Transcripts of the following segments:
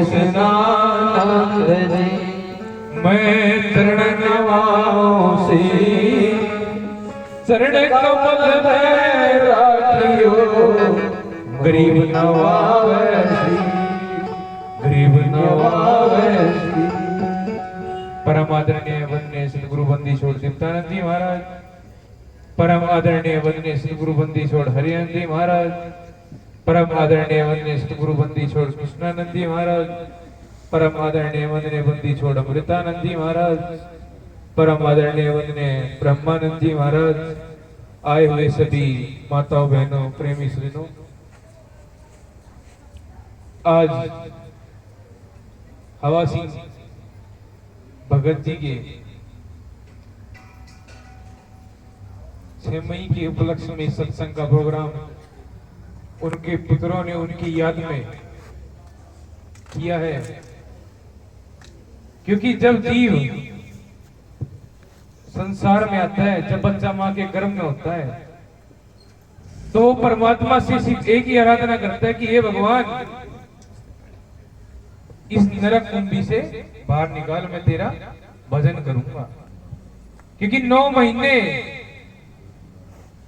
कृष्णानंद जी। मैं चरण नवाऊं से चरण कमल में राखियो, गरीब नवावे श्री, गरीब नवावे श्री। परम आदरणीय वंदनीय सतगुरु बंदी छोड़ दीप्तानंद जी महाराज, परम आदरणीय वंदनीय सतगुरु बंदी छोड़ हरिहर जी महाराज, परम आदरणीय वंदनीय सतगुरु बंदी छोड़ कृष्णानंद जी महाराज, परम आदरणीय वंदनीय बंदी छोड़ अमृतानंद जी महाराज, परम आदरणीय वंदनीय ब्रह्मानंद जी महाराज, आए हुए सभी माताओं बहनों प्रेमी श्रीनों, आज हवा सिंह भगत जी के 6 मई के उपलक्ष्य में सत्संग का प्रोग्राम उनके पुत्रों ने उनकी याद में किया है। क्योंकि जब जीव संसार में आता है, जब बच्चा मां के गर्भ में होता है, तो परमात्मा से सिर्फ एक ही आराधना करता है कि हे भगवान, इस नरक कुंभी से बाहर निकाल, मैं तेरा भजन करूंगा। क्योंकि 9 महीने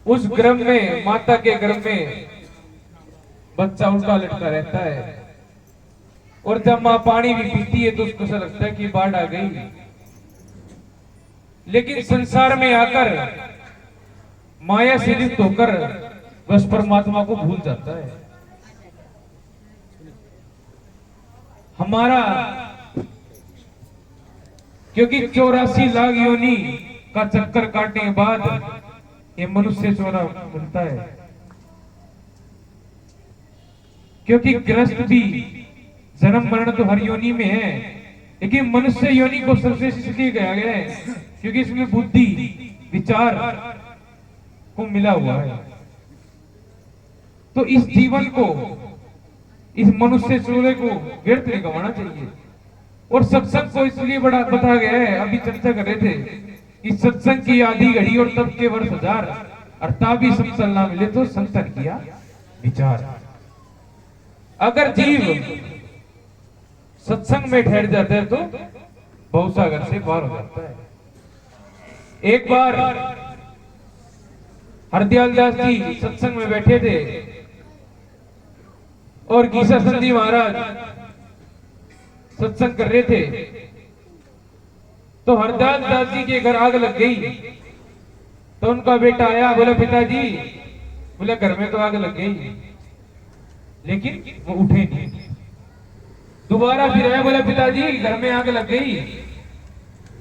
उस गर्भ में, माता के गर्भ में बच्चा उल्टा लटका रहता है, और जब मां पानी भी पीती है तो उसको ऐसा लगता है कि बाढ़ आ गई। लेकिन संसार में आकर माया से लिप्त होकर बस परमात्मा को भूल जाता है। हमारा क्योंकि 84 लाख योनि का चक्कर काटने के बाद ये मनुष्य चोरा मिलता है। क्योंकि ग्रस्त भी जन्म मरण तो हर योनि में है, लेकिन मनुष्य योनि को सर्वश्रेष्ठ इसलिए गया है क्योंकि इसमें बुद्धि विचार को मिला हुआ है। तो इस जीवन को, इस मनुष्य चोरे को व्यर्थ नहीं गंवाना चाहिए। और सत्संग को इसलिए बड़ा बता गया है, अभी चर्चा कर रहे थे कि सत्संग की आधी घड़ी और तब के वर्ष 1000, अर्थात भी समतल ना मिले तो संतन किया विचार। अगर जीव सत्संग में ठहर जाता है तो भवसागर से पार हो जाता है। एक बार हरदयाल दास जी सत्संग में बैठे थे और गीसासन जी महाराज सत्संग कर रहे थे, तो हरदयाल दास जी के घर आग लग गई। तो उनका बेटा आया, बोला पिताजी, बोला घर में तो आग लग गई, लेकिन वो उठे नहीं। दोबारा फिर आया, बोला पिताजी घर में आग लग गई।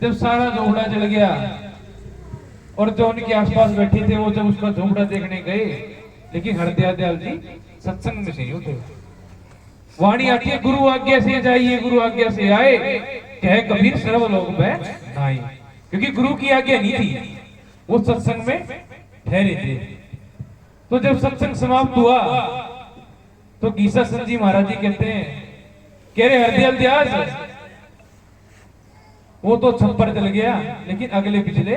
जब सारा झोपड़ा जल गया और जो उनके आसपास बैठे थे वो जब उसका झोपड़ा देखने गए, लेकिन हरदयाल जी सत्संग में से नहीं उठे। वाणी आती है, गुरु आज्ञा से जाइए, गुरु आज्ञा से आए, कहे कबीर सर्वलोक में नाई। क्योंकि गुरु की आज्ञा नहीं थी, वो सत्संग में ठहरे थे। तो जब सत्संग समाप्त हुआ तो गीसासन जी महाराज जी कहते हैं, कह रहे हरदयाल दास, वो तो छप्पर जल गया, लेकिन अगले पिछले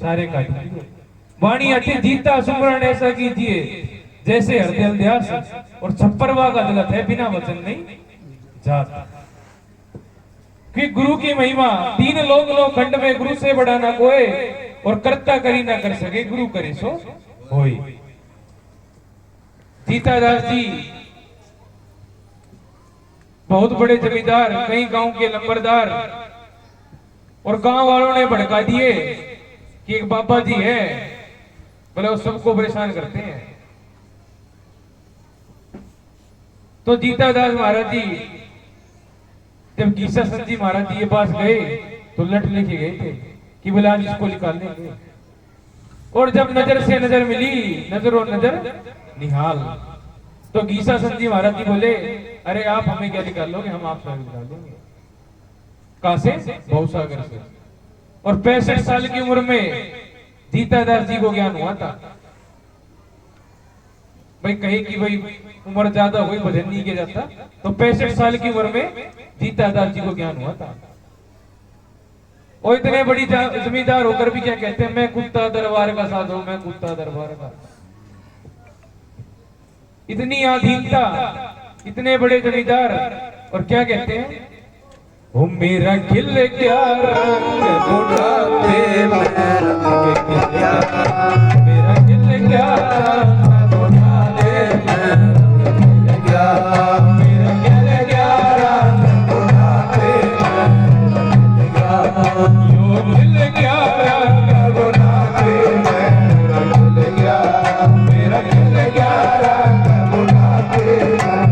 सारे काट दिए। वाणी आती, जीता सुमरण ऐसा कीजिए जैसे हरदयाल दास, और छप्परवा का गलत है, बिना वचन नहीं जाता। कि गुरु की महिमा 3 लोक खंड में, गुरु से बड़ा ना कोई, और कर्ता करी ना कर सके, गुरु करे सो होई। सीतादास जी बहुत बड़े जमींदार, कई गांव के लंबरदार, और गांव वालों ने भड़का दिए कि एक बाबा जी है, बोले वो सबको परेशान करते हैं। तो जीतादास महाराज जी जब गीसासन जी महाराज जी के पास गए तो लट लेके गए थे कि बोले आज इसको निकाल लेंगे। और जब नजर से नजर मिली, नजर और नजर निहाल, तो गीसासन जी महाराज जी बोले, अरे आप हमें क्या निकाल लोगे, हम आपसे निकाल लेंगे। कहां से? भवसागर से। और 65 साल की उम्र में जीतादास जी को ज्ञान हुआ था। भाई कहे कि भाई उम्र ज्यादा हुई, भजन नहीं किया जाता, तो 65 साल की उम्र में जीतादास जी को ज्ञान हुआ था। और इतने बड़ी जमींदार होकर भी क्या कहते हैं, मैं कुत्ता दरबार का साधु, मैं कुत्ता दरबार का। इतनी अधीनता, इतने बड़े जमींदार, और क्या कहते हैं, ओ मेरा खिल क्या रंग बुढ़ापे में, मेरा खिल क्या रंग बुढ़ापे में, मेरा खिल क्या रंग बुढ़ापे में, यो खिल क्या रंग बुढ़ापे में, मेरा खिल क्या रंग बुढ़ापे में।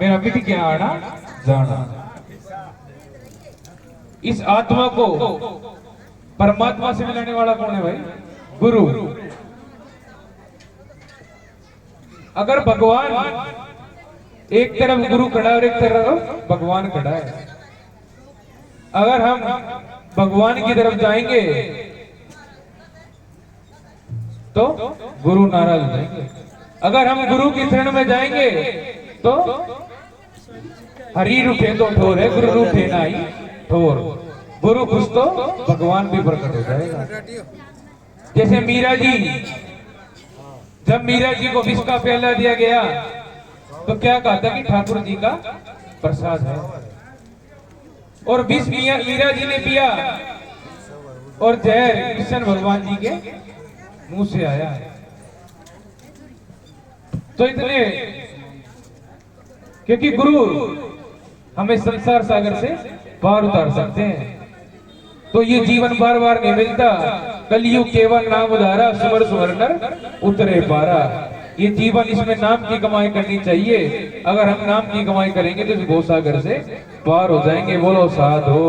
मेरा मिट गया आना जाना। इस आत्मा को परमात्मा से मिलाने वाला कौन है भाई? गुरु। अगर भगवान एक तरफ गुरु खड़ा है और एक तरफ भगवान खड़ा है, अगर हम भगवान की तरफ जाएंगे तो गुरु नाराज हो जाएंगे, अगर हम गुरु की शरण में जाएंगे तो हरि रूठे तो ठोर है, गुरु रूठे ना ही ठोर। गुरु खुश तो भगवान भी प्रकट हो जाएगा। जैसे मीरा जी, जब मीरा जी को विष का प्याला दिया गया तो क्या कहा था कि ठाकुर जी का प्रसाद है, और विष मीरा जी ने पिया और जहर कृष्ण भगवान जी के मुंह से आया। तो इतने, क्योंकि गुरु हमें संसार सागर से पार उतार सकते हैं, तो ये जीवन बार बार नहीं मिलता। कलयुग केवल नाम उधारा, सुमर सुमर नर उतरे पारा। ये जीवन, इसमें नाम की कमाई करनी चाहिए। अगर हम नाम की कमाई करेंगे तो इस भवसागर से पार हो जाएंगे। बोलो साधो।